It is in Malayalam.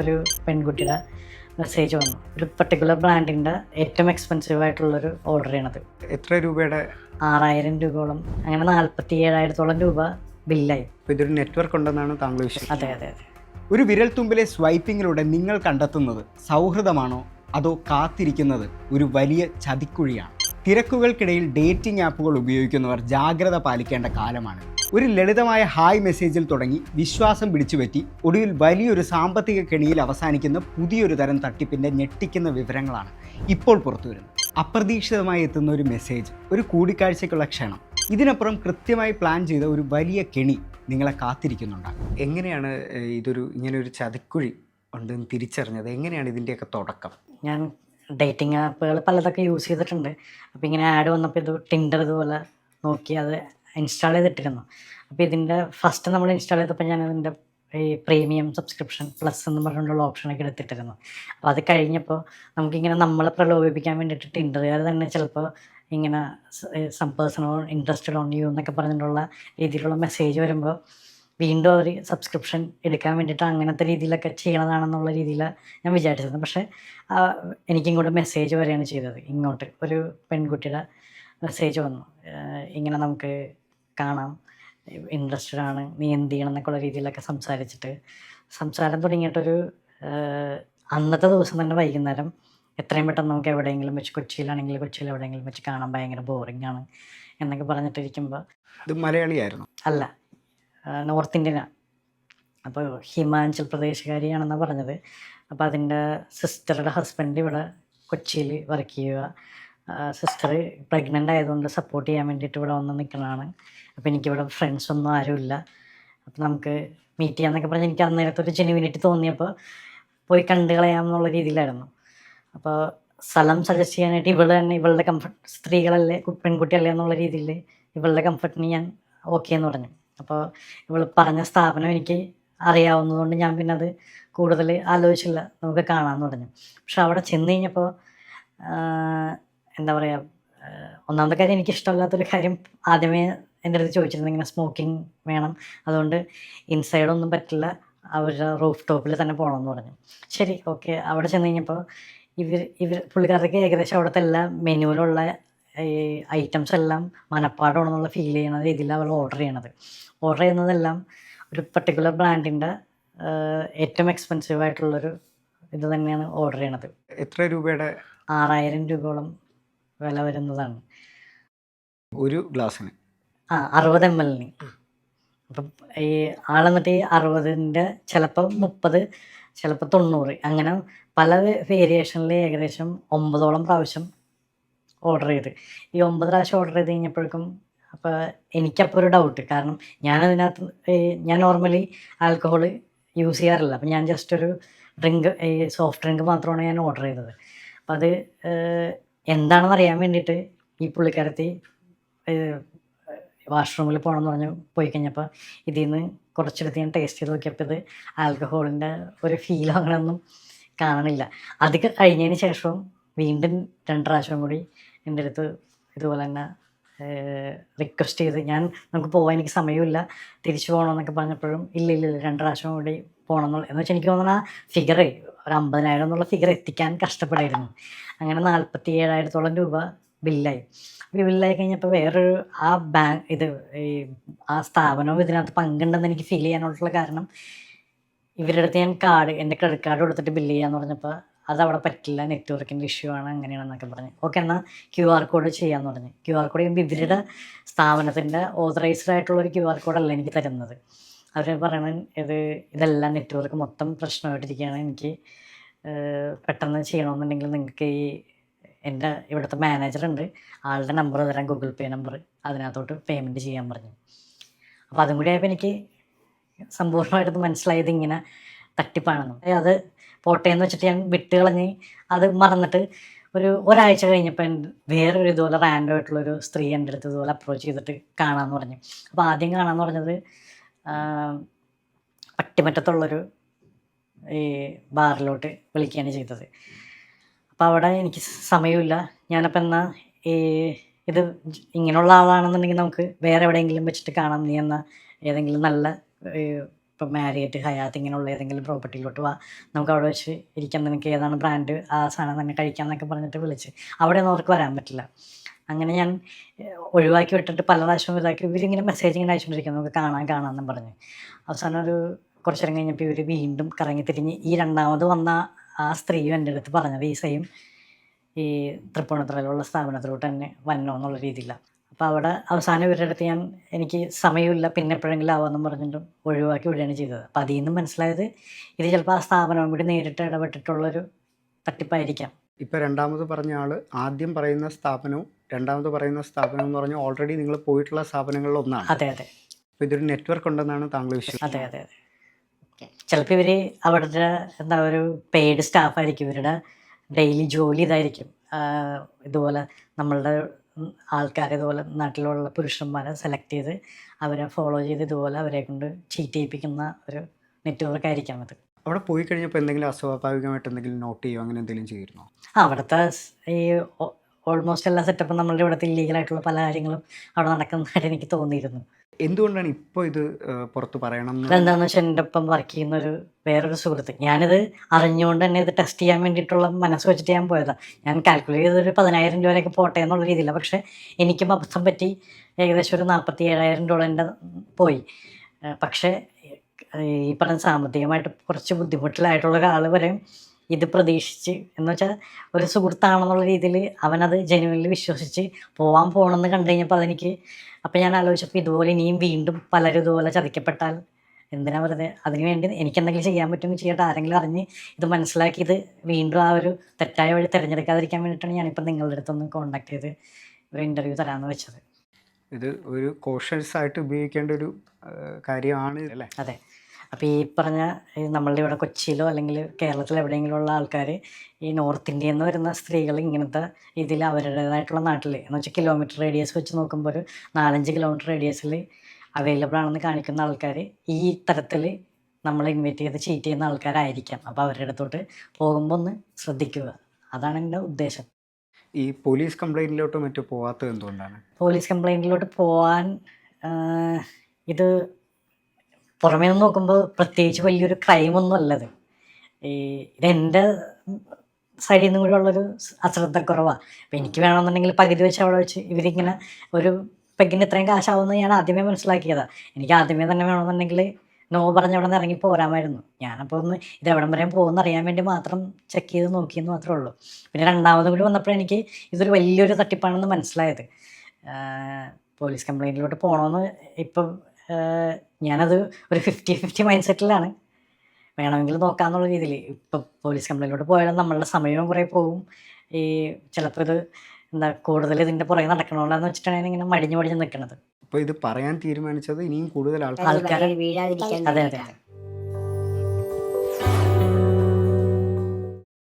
ഒരു പെൺകുട്ടിയുടെ മെസ്സേജ് വന്നു. ഒരു പർട്ടിക്കുലർ ബ്രാൻഡിൻ്റെ ഏറ്റവും എക്സ്പെൻസീവ് ആയിട്ടുള്ളൊരു ഓർഡർ ചെയ്യണത്. എത്ര രൂപയുടെ? 6000 രൂപയോളം, അങ്ങനെ 47,000 രൂപ ബില്ലായി. അപ്പോൾ ഇതൊരു നെറ്റ്വർക്ക് ഉണ്ടെന്നാണ് താങ്കൾ വിശ്വസിക്കുന്നത്? അതെ അതെ അതെ. ഒരു വിരൽത്തുമ്പിലെ സ്വൈപ്പിങ്ങിലൂടെ നിങ്ങൾ കണ്ടെത്തുന്നത് സൗഹൃദമാണോ അതോ കാത്തിരിക്കുന്നത് ഒരു വലിയ ചതിക്കുഴിയാണ്? തിരക്കുകൾക്കിടയിൽ ഡേറ്റിംഗ് ആപ്പുകൾ ഉപയോഗിക്കുന്നവർ ജാഗ്രത പാലിക്കേണ്ട കാലമാണ്. ഒരു ലളിതമായ ഹായ് മെസ്സേജിൽ തുടങ്ങി വിശ്വാസം പിടിച്ചുപറ്റി ഒടുവിൽ വലിയൊരു സാമ്പത്തിക കെണിയിൽ അവസാനിക്കുന്ന പുതിയൊരു തരം തട്ടിപ്പിൻ്റെ ഞെട്ടിക്കുന്ന വിവരങ്ങളാണ് ഇപ്പോൾ പുറത്തു വരുന്നത്. അപ്രതീക്ഷിതമായി എത്തുന്ന ഒരു മെസ്സേജ്, ഒരു കൂടിക്കാഴ്ചയ്ക്കുള്ള ക്ഷണം, ഇതിനപ്പുറം കൃത്യമായി പ്ലാൻ ചെയ്ത ഒരു വലിയ കെണി നിങ്ങളെ കാത്തിരിക്കുന്നുണ്ടാകും. എങ്ങനെയാണ് ഇങ്ങനൊരു ചതിക്കുഴി ഉണ്ടെന്ന് തിരിച്ചറിഞ്ഞത്? എങ്ങനെയാണ് ഇതിൻ്റെയൊക്കെ തുടക്കം? ഞാൻ ഡേറ്റിംഗ് ആപ്പുകൾ പലതൊക്കെ യൂസ് ചെയ്തിട്ടുണ്ട്. അപ്പോൾ ഇങ്ങനെ ആഡ് വന്നപ്പോൾ ഇത് ടിൻഡർ ഇതുപോലെ നോക്കി അത് ഇൻസ്റ്റാൾ ചെയ്തിട്ടിരുന്നു. അപ്പോൾ ഇതിൻ്റെ ഫസ്റ്റ് നമ്മൾ ഇൻസ്റ്റാൾ ചെയ്തപ്പോൾ ഞാൻ അതിൻ്റെ ഈ പ്രീമിയം സബ്സ്ക്രിപ്ഷൻ പ്ലസ് എന്ന് പറഞ്ഞുകൊണ്ടുള്ള ഓപ്ഷനൊക്കെ എടുത്തിട്ടിരുന്നു. അപ്പോൾ അത് കഴിഞ്ഞപ്പോൾ നമുക്കിങ്ങനെ നമ്മളെ പ്രലോഭിപ്പിക്കാൻ വേണ്ടിയിട്ട് ടിൻഡറുകാർ തന്നെ ചിലപ്പോൾ ഇങ്ങനെ some person interested on you എന്നൊക്കെ പറഞ്ഞിട്ടുള്ള രീതിയിലുള്ള മെസ്സേജ് വരുമ്പോൾ വീണ്ടും അവർ സബ്സ്ക്രിപ്ഷൻ എടുക്കാൻ വേണ്ടിയിട്ട് അങ്ങനത്തെ രീതിയിലൊക്കെ ചെയ്യണതാണെന്നുള്ള രീതിയിൽ ഞാൻ വിചാരിച്ചിരുന്നു. പക്ഷേ എനിക്കും കൂടെ മെസ്സേജ് വരികയാണ് ചെയ്തത്. ഇങ്ങോട്ട് ഒരു പെൺകുട്ടിയുടെ മെസ്സേജ് വന്നു, ഇങ്ങനെ നമുക്ക് കാണാം, ഇൻട്രസ്റ്റഡ് ആണ്, നീ എന്ത് ചെയ്യണം എന്നൊക്കെയുള്ള രീതിയിലൊക്കെ സംസാരം തുടങ്ങിയിട്ടൊരു അന്നത്തെ ദിവസം തന്നെ വൈകുന്നേരം എത്രയും പെട്ടെന്ന് നമുക്ക് എവിടെയെങ്കിലും വെച്ച് കൊച്ചിയിൽ എവിടെയെങ്കിലും വെച്ച് കാണാൻ ഭയങ്കര ബോറിംഗ് ആണ് എന്നൊക്കെ പറഞ്ഞിട്ടിരിക്കുമ്പോൾ. ഇത് മലയാളിയായിരുന്നു? അല്ല, നോർത്ത് ഇന്ത്യനാണ്. അപ്പോൾ ഹിമാചൽ പ്രദേശുകാരിയാണെന്നാണ് പറഞ്ഞത്. അപ്പോൾ അതിൻ്റെ സിസ്റ്ററുടെ ഹസ്ബൻഡ് ഇവിടെ കൊച്ചിയിൽ വർക്ക് ചെയ്യുക. സിസ്റ്റർ പ്രഗ്നൻ്റ് ആയതുകൊണ്ട് സപ്പോർട്ട് ചെയ്യാൻ വേണ്ടിയിട്ട് ഇവിടെ വന്ന് നിൽക്കുന്നതാണ്. അപ്പോൾ എനിക്കിവിടെ ഫ്രണ്ട്സൊന്നും ആരുമില്ല, അപ്പോൾ നമുക്ക് മീറ്റ് ചെയ്യാമെന്നൊക്കെ പറഞ്ഞ് എനിക്ക് അന്നേരത്തൊരു ജെനുവിനിറ്റി തോന്നിയപ്പോൾ പോയി കണ്ടു കളയാമെന്നുള്ള രീതിയിലായിരുന്നു. അപ്പോൾ സ്ഥലം സജസ്റ്റ് ചെയ്യാനായിട്ട് ഇവളുടെ കംഫർട്ട്, സ്ത്രീകളല്ലേ പെൺകുട്ടിയല്ലേ എന്നുള്ള രീതിയിൽ ഇവളുടെ കംഫർട്ടിന് ഞാൻ ഓക്കെ എന്ന് പറഞ്ഞു. അപ്പോൾ ഇവൾ പറഞ്ഞ സ്ഥാപനം എനിക്ക് അറിയാവുന്നതുകൊണ്ട് ഞാൻ പിന്നെ അത് കൂടുതൽ ആലോചിച്ചില്ല, നമുക്ക് കാണാമെന്ന് പറഞ്ഞു. പക്ഷെ അവിടെ ചെന്ന് കഴിഞ്ഞപ്പോൾ എന്താ പറയുക, ഒന്നാമത്തെ കാര്യം എനിക്ക് ഇഷ്ടമല്ലാത്തൊരു കാര്യം ആദ്യമേ എൻ്റെ അടുത്ത് ചോദിച്ചിരുന്നു, ഇങ്ങനെ സ്മോക്കിംഗ് വേണം, അതുകൊണ്ട് ഇൻസൈഡൊന്നും പറ്റില്ല, അവരുടെ റൂഫ് ടോപ്പിൽ തന്നെ പോകണമെന്ന് പറഞ്ഞു. ശരി, ഓക്കെ. അവിടെ ചെന്ന് കഴിഞ്ഞപ്പോൾ പുള്ളിക്കാർക്ക് ഏകദേശം അവിടുത്തെ എല്ലാ മെനുവിലുള്ള ഈ ഐറ്റംസ് എല്ലാം മനപ്പാടമാണെന്നുള്ള ഫീൽ ചെയ്യുന്ന രീതിയിൽ അവൾ ഓർഡർ ചെയ്യുന്നതെല്ലാം ഒരു പർട്ടിക്കുലർ ബ്രാൻഡിൻ്റെ ഏറ്റവും എക്സ്പെൻസീവ് ആയിട്ടുള്ളൊരു ഇത് തന്നെയാണ് ഓർഡർ ചെയ്യണത്. എത്ര രൂപയുടെ? 6000 രൂപയോളം വില വരുന്നതാണ് ഒരു ഗ്ലാസ്സിന്. 60 ml. അപ്പം ഈ ആളെന്നിട്ട് ഈ 60ൻ്റെ ചിലപ്പോൾ 30, ചിലപ്പോൾ 90, അങ്ങനെ പല വേരിയേഷനിൽ ഏകദേശം 9ഓളം പ്രാവശ്യം ഓർഡർ ചെയ്ത്. ഈ 9 പ്രാവശ്യം ഓർഡർ ചെയ്ത് കഴിഞ്ഞപ്പോഴേക്കും അപ്പോൾ എനിക്കപ്പോൾ ഒരു ഡൗട്ട്. കാരണം ഞാൻ നോർമലി ആൽക്കഹോൾ യൂസ് ചെയ്യാറില്ല. അപ്പം ഞാൻ ജസ്റ്റ് ഒരു ഡ്രിങ്ക്, ഈ സോഫ്റ്റ് ഡ്രിങ്ക് മാത്രമാണ് ഞാൻ ഓർഡർ ചെയ്തത്. അപ്പം അത് എന്താണെന്ന് അറിയാൻ വേണ്ടിയിട്ട് ഈ പുള്ളിക്കാരത്തി വാഷ്റൂമിൽ പോകണമെന്ന് പറഞ്ഞ് പോയി കഴിഞ്ഞപ്പോൾ ഇതിൽ നിന്ന് കുറച്ചെടുത്ത് ഞാൻ ടേസ്റ്റ് ചെയ്ത് നോക്കിയപ്പോൾ ഇത് ആൽക്കഹോളിൻ്റെ ഒരു ഫീലോ അങ്ങനെയൊന്നും കാണണില്ല. അത് കഴിഞ്ഞതിന് ശേഷം വീണ്ടും 2 പ്രാവശ്യം കൂടി എൻ്റെ അടുത്ത് ഇതുപോലെ തന്നെ റിക്വസ്റ്റ് ചെയ്ത്, നമുക്ക് പോകാൻ എനിക്ക് സമയമില്ല, തിരിച്ചു പോകണമെന്നൊക്കെ പറഞ്ഞപ്പോഴും ഇല്ല 2 പ്രാവശ്യം കൂടി പോകണം എന്ന് വെച്ചാൽ എനിക്ക് തോന്നുന്ന ആ ഫിഗർ ഒരു 50,000 എന്നുള്ള ഫിഗർ എത്തിക്കാൻ കഷ്ടപ്പെടായിരുന്നു. അങ്ങനെ 47,000 രൂപ ബില്ലായി. ബില്ലായി കഴിഞ്ഞപ്പോൾ വേറൊരു ആ സ്ഥാപനവും ഇതിനകത്ത് പങ്കുണ്ടെന്ന് എനിക്ക് ഫീൽ ചെയ്യാനുള്ള കാരണം, ഇവരുടെ അടുത്ത് ഞാൻ എൻ്റെ ക്രെഡിറ്റ് കാർഡ് കൊടുത്തിട്ട് ബില്ല് ചെയ്യാന്ന് പറഞ്ഞപ്പോൾ അതവിടെ പറ്റില്ല, നെറ്റ്വർക്കിൻ്റെ ഇഷ്യൂ ആണ്, അങ്ങനെയാണെന്നൊക്കെ പറഞ്ഞു. ഓക്കെ, എന്നാൽ QR കോഡ് ചെയ്യാമെന്ന് പറഞ്ഞു. QR കോഡ് ചെയ്യുമ്പോൾ ഇവരുടെ സ്ഥാപനത്തിൻ്റെ ഓതറൈസ്ഡ് ആയിട്ടുള്ളൊരു QR കോഡല്ല എനിക്ക് തരുന്നത്. അവർ പറയണത് ഇതെല്ലാം നെറ്റ്വർക്ക് മൊത്തം പ്രശ്നമായിട്ടിരിക്കുകയാണ്, എനിക്ക് പെട്ടെന്ന് ചെയ്യണമെന്നുണ്ടെങ്കിൽ നിങ്ങൾക്ക് എൻ്റെ ഇവിടുത്തെ മാനേജറുണ്ട്, ആളുടെ നമ്പർ തരാം, ഗൂഗിൾ പേ നമ്പർ, അതിനകത്തോട്ട് പേയ്മെൻറ്റ് ചെയ്യാൻ പറഞ്ഞു. അപ്പോൾ അതും കൂടി ആയപ്പോൾ എനിക്ക് സമ്പൂർണ്ണമായിട്ട് മനസ്സിലായത് ഇങ്ങനെ തട്ടിപ്പാണെന്ന്. അത് പോട്ടെ എന്ന് വെച്ചിട്ട് ഞാൻ വിട്ട് കളഞ്ഞ് അത് മറന്നിട്ട് ഒരാഴ്ച കഴിഞ്ഞപ്പോൾ വേറൊരു ഇതുപോലെ റാൻഡം ആയിട്ടുള്ളൊരു സ്ത്രീ എൻ്റെ അടുത്ത് ഇതുപോലെ അപ്രോച്ച് ചെയ്തിട്ട് കാണാമെന്ന് പറഞ്ഞു. അപ്പോൾ ആദ്യം കാണാമെന്ന് പറഞ്ഞത് പട്ടിമറ്റത്തുള്ളൊരു ഈ ബാറിലോട്ട് വിളിക്കുകയാണ് ചെയ്തത്. അപ്പോൾ അവിടെ എനിക്ക് സമയമില്ല, ഞാനപ്പോൾ എന്നാൽ ഇത് ഇങ്ങനെയുള്ള ആളാണെന്നുണ്ടെങ്കിൽ നമുക്ക് വേറെ എവിടെയെങ്കിലും വെച്ചിട്ട് കാണാം, നീ എന്നാൽ ഏതെങ്കിലും നല്ല ഇപ്പം മാരിയറ്റ് ഹയാത്ത് ഇങ്ങനെയുള്ള ഏതെങ്കിലും പ്രോപ്പർട്ടിയിലോട്ട് വാ, നമുക്ക് അവിടെ വെച്ച് ഇരിക്കാൻ, നിനക്ക് ഏതാണ് ബ്രാൻഡ് ആ സാധനം തന്നെ കഴിക്കാമെന്നൊക്കെ പറഞ്ഞിട്ട് വിളിച്ച്. അവിടെ ഒന്നും അവർക്ക് വരാൻ പറ്റില്ല. അങ്ങനെ ഞാൻ ഒഴിവാക്കി വിട്ടിട്ട് പല പ്രാവശ്യം ഇതാക്കി ഇവരിങ്ങനെ മെസ്സേജ് ഇങ്ങനെ അയച്ചുകൊണ്ടിരിക്കും, നമുക്ക് കാണാമെന്നും പറഞ്ഞ്. അവസാനം ഒരു കുറച്ച് നേരം കഴിഞ്ഞപ്പോൾ ഇവർ വീണ്ടും കറങ്ങി തിരിഞ്ഞ് ഈ രണ്ടാമത് വന്ന ആ സ്ത്രീയും എൻ്റെ അടുത്ത് പറഞ്ഞത് ഈ സെയിം ഈ തൃപ്പൂണിത്തുറയിലുള്ള സ്ഥാപനത്തിലോട്ട് തന്നെ വന്നോ എന്നുള്ള രീതിയിലാണ്. അപ്പോൾ അവിടെ അവസാനം ഇവരുടെ അടുത്ത് എനിക്ക് സമയമില്ല, പിന്നെ എപ്പോഴെങ്കിലും ആവാമെന്നും പറഞ്ഞിട്ടും ഒഴിവാക്കി വിടുകയാണ് ചെയ്തത്. അപ്പോൾ അതിൽ നിന്നും മനസ്സിലായത് ഇത് ചിലപ്പോൾ ആ സ്ഥാപനം കൂടി നേരിട്ട് ഇടപെട്ടിട്ടുള്ളൊരു തട്ടിപ്പായിരിക്കാം. ഇപ്പോൾ രണ്ടാമത് പറഞ്ഞ ആൾ ആദ്യം പറയുന്ന സ്ഥാപനവും രണ്ടാമത് പറയുന്ന സ്ഥാപനം എന്ന് പറഞ്ഞാൽ ഓൾറെഡി നിങ്ങൾ പോയിട്ടുള്ള സ്ഥാപനങ്ങളിൽ ഒന്നാണ്. അതെ അതെ. അപ്പോൾ ഇതൊരു നെറ്റ്വർക്ക് ഉണ്ടെന്നാണ് താങ്കൾ അതെ വിശ്വസിക്കുന്നത്? അതെ അതെ. ചിലപ്പോൾ ഇവർ അവിടുത്തെ ഒരു പെയ്ഡ് സ്റ്റാഫായിരിക്കും, ഇവരുടെ ഡെയിലി ജോലി ഇതായിരിക്കും. ഇതുപോലെ നമ്മളുടെ ആൾക്കാരെ ഇതുപോലെ നാട്ടിലുള്ള പുരുഷന്മാരെ സെലക്ട് ചെയ്ത് അവരെ ഫോളോ ചെയ്ത് ഇതുപോലെ അവരെ കൊണ്ട് ചീറ്റ് ചെയ്യിപ്പിക്കുന്ന ഒരു നെറ്റ്വർക്ക് ആയിരിക്കാം അത്. അവിടെ പോയി കഴിഞ്ഞപ്പോൾ എന്തെങ്കിലും അസ്വാഭാവികമായിട്ട് എന്തെങ്കിലും നോട്ട് ചെയ്യുമോ, അങ്ങനെ എന്തെങ്കിലും ചെയ്തിരുന്നോ? അവിടുത്തെ ഈ ഓൾമോസ്റ്റ് എല്ലാ സെറ്റപ്പും നമ്മളുടെ ഇവിടുത്തെ ഇല്ലീഗലായിട്ടുള്ള പല കാര്യങ്ങളും അവിടെ നടക്കുന്നതായിട്ട് എനിക്ക് തോന്നിയിരുന്നു. എന്തുകൊണ്ടാണ് ഇപ്പോൾ ഇത് പുറത്ത് പറയണം? അതെന്താണെന്ന് വെച്ചാൽ എൻ്റെ ഒപ്പം വർക്ക് ചെയ്യുന്ന വേറൊരു സുഹൃത്ത്, ഞാനിത് അറിഞ്ഞുകൊണ്ട് തന്നെ ഇത് ടെസ്റ്റ് ചെയ്യാൻ വേണ്ടിയിട്ടുള്ള മനസ്സ് വെച്ചിട്ട് ഞാൻ പോയതാണ്. ഞാൻ കാൽക്കുലേറ്റ് ചെയ്തൊരു 10,000 രൂപ വരെയൊക്കെ പോട്ടെ എന്നുള്ള രീതിയില്ല. പക്ഷേ എനിക്കും അബദ്ധം പറ്റി ഏകദേശം ഒരു 47,000 രൂപ എൻ്റെ പോയി. പക്ഷേ ഈ പറഞ്ഞ സാമ്പത്തികമായിട്ട് കുറച്ച് ബുദ്ധിമുട്ടിലായിട്ടുള്ള ഒരാൾ വരെ ഇത് പ്രതീക്ഷിച്ച്, എന്ന് വെച്ചാൽ ഒരു സുഹൃത്താണെന്നുള്ള രീതിയിൽ അവനത് ജെന്യുവൻലി വിശ്വസിച്ച് പോകണമെന്ന് കണ്ടു കഴിഞ്ഞപ്പോൾ അതെനിക്ക്, അപ്പം ഞാൻ ആലോചിച്ചപ്പോൾ ഇതുപോലെ ഇനിയും വീണ്ടും പലരും ഇതുപോലെ ചതിക്കപ്പെട്ടാൽ എന്തിനാ വെറുതെ, അതിന് വേണ്ടി എനിക്കെന്തെങ്കിലും ചെയ്യാൻ പറ്റുമെങ്കിൽ ചെയ്യട്ടെ. ആരെങ്കിലും അറിഞ്ഞ് ഇത് മനസ്സിലാക്കി ഇത് വീണ്ടും ആ ഒരു തെറ്റായ വഴി തിരഞ്ഞെടുക്കാതിരിക്കാൻ വേണ്ടിയിട്ടാണ് ഞാനിപ്പോൾ നിങ്ങളുടെ അടുത്തൊന്ന് കോൺടാക്ട് ചെയ്ത് ഒരു ഇൻ്റർവ്യൂ തരാമെന്ന് വെച്ചത്. ഇത് ഒരു കോഷ്യസ് ആയിട്ട് ഉപയോഗിക്കേണ്ട ഒരു കാര്യമാണ് അല്ലേ? അതെ. അപ്പോൾ ഈ പറഞ്ഞ നമ്മളുടെ ഇവിടെ കൊച്ചിയിലോ അല്ലെങ്കിൽ കേരളത്തിലോ എവിടെയെങ്കിലും ഉള്ള ആൾക്കാർ ഈ നോർത്ത് ഇന്ത്യയിൽ നിന്ന് വരുന്ന സ്ത്രീകൾ ഇങ്ങനത്തെ ഇതിൽ അവരുടേതായിട്ടുള്ള നാട്ടിൽ എന്ന് വെച്ചാൽ കിലോമീറ്റർ റേഡിയസ് വെച്ച് നോക്കുമ്പോൾ ഒരു 4-5 കിലോമീറ്റർ റേഡിയസിൽ അവൈലബിൾ ആണെന്ന് കാണിക്കുന്ന ആൾക്കാർ ഈ തരത്തിൽ നമ്മളെ ഇൻവൈറ്റ് ചെയ്ത് ചീറ്റ് ചെയ്യുന്ന ആൾക്കാരായിരിക്കാം. അപ്പോൾ അവരുടെ അടുത്തോട്ട് പോകുമ്പോൾ ഒന്ന് ശ്രദ്ധിക്കുക, അതാണ് എൻ്റെ ഉദ്ദേശം. ഈ പോലീസ് കംപ്ലൈൻറ്റിലോട്ട് മറ്റു പോകാത്തത് എന്തുകൊണ്ടാണ്? പോലീസ് കംപ്ലൈൻറ്റിലോട്ട് പോകാൻ ഇത് പുറമേ നിന്ന് നോക്കുമ്പോൾ പ്രത്യേകിച്ച് വലിയൊരു ക്രൈമൊന്നും അല്ലത്. ഇതെൻ്റെ സൈഡിൽ നിന്നും കൂടെ ഉള്ളൊരു അശ്രദ്ധക്കുറവാണ്. അപ്പം എനിക്ക് വേണമെന്നുണ്ടെങ്കിൽ പകുതി വെച്ച് അവിടെ വെച്ച് ഇവരിങ്ങനെ ഒരു പെഗിന് ഇത്രയും കാശാവുമെന്ന് ഞാൻ ആദ്യമേ മനസ്സിലാക്കിയതാണ്. എനിക്ക് ആദ്യമേ തന്നെ വേണമെന്നുണ്ടെങ്കിൽ നോ പറഞ്ഞ് അവിടെ നിന്ന് ഇറങ്ങി പോരാമായിരുന്നു. ഞാനപ്പോൾ ഒന്ന് ഇത് എവിടം വരെയും പോകുമെന്ന് അറിയാൻ വേണ്ടി മാത്രം ചെക്ക് ചെയ്ത് നോക്കിയെന്ന് മാത്രമേ ഉള്ളൂ. പിന്നെ രണ്ടാമതും കൂടി വന്നപ്പോൾ എനിക്ക് ഇതൊരു വലിയൊരു തട്ടിപ്പാണെന്ന് മനസ്സിലായത്. പോലീസ് കംപ്ലൈൻറ്റിലോട്ട് പോകണമെന്ന് ഇപ്പം ഞാനത് ഒരു 50-50 മൈൻഡ് സെറ്റിലാണ്. വേണമെങ്കിൽ നോക്കാമെന്നുള്ള രീതിയിൽ ഇപ്പം പോലീസ് കംപ്ലൈൻറ്റിലോട്ട് പോയാലും നമ്മളുടെ സമയവും കുറേ പോകും. ചിലപ്പോൾ ഇത് കൂടുതൽ ഇതിൻ്റെ പുറകെ നടക്കണമെന്ന് വെച്ചിട്ടാണ് ഇങ്ങനെ മടിഞ്ഞ് നിൽക്കുന്നത്. അപ്പോൾ ഇത് പറയാൻ തീരുമാനിച്ചത് ഇനിയും കൂടുതൽ ആൾക്കാർ. അതെ അതെ.